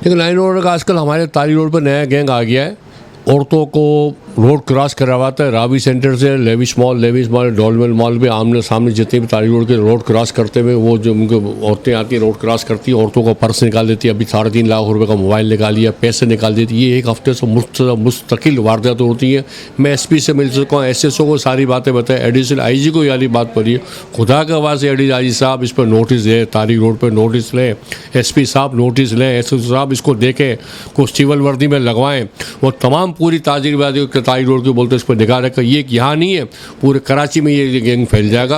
लेकिन line road का आजकल हमारे ताली रोड पर नया गैंग आ गया है। औरतों को रोड क्रॉस करवाता है रावी सेंटर से लेविस मॉल डॉलमेल मॉल पे आमने सामने जितने भी ताली रोड के रोड क्रॉस करते हुए वो जो उनको औरतें आती हैं रोड क्रॉस करती है, औरतों का पर्स निकाल देती है। अभी 3.5 लाख रुपए का मोबाइल निकाल लिया, पैसे निकाल देती है। ये एक हफ्ते से मुस्तकिल वारदात होती है। मैं एसपी से मिल चुका हूँ, एसएसओ को सारी बातें बताएं, एडिशनल आईजी को यानी बात पड़ी है। खुदा का आवाज़ एडी आईजी साहब इस पर नोटिस दें, ताली रोड पर नोटिस लें, एसपी साहब नोटिस लें, एसएसओ साहब इसको देखें, कुछ सिविल वर्दी में लगवाएं। वो तमाम पूरी ताजिरबाजी ताली रोड के बोलते इस पर निगाह रखकर, ये यहाँ नहीं है पूरे कराची में ये गैंग फैल जाएगा।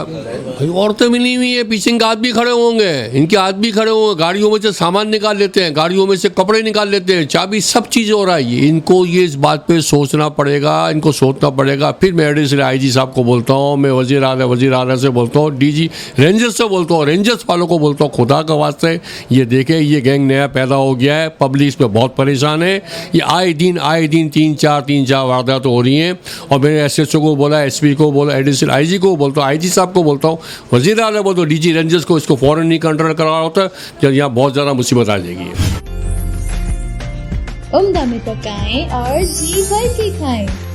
औरतें मिली हुई है, पीछे इनके आदमी खड़े होंगे, इनके आदमी खड़े होंगे, गाड़ियों में से सामान निकाल लेते हैं, गाड़ियों में से कपड़े निकाल लेते हैं, चाबी, सब चीज़ हो रहा है। इनको ये इस बात पे सोचना पड़ेगा, इनको सोचना पड़ेगा। फिर मैं एडिशनल आईजी साहब को बोलता हूँ, मैं वज़ीर आला से बोलता हूँ, डीजी रेंजर्स से बोलता हूँ, रेंजर्स वालों को बोलता हूँ, खुदा का वास्ते ये देखें, ये गैंग नया पैदा हो गया है, पब्लिक इस पर बहुत परेशान है। ये आए दिन 3-4 वारदात हो रही हैं। और मैंने एसएसओ को बोला, एसपी को बोला, एडिशनल आईजी को बोलता हूँ, आईजी साहब को बोलता हूँ, वज़ीर आला बोलता हूँ, डीजी रेंजर्स को इसको फौरन नहीं कंट्रोल करा होता जब यहाँ बहुत ज़्यादा मुसीबत आ जाएगी। उम्दा में पकाएं और जी भर के खाएं।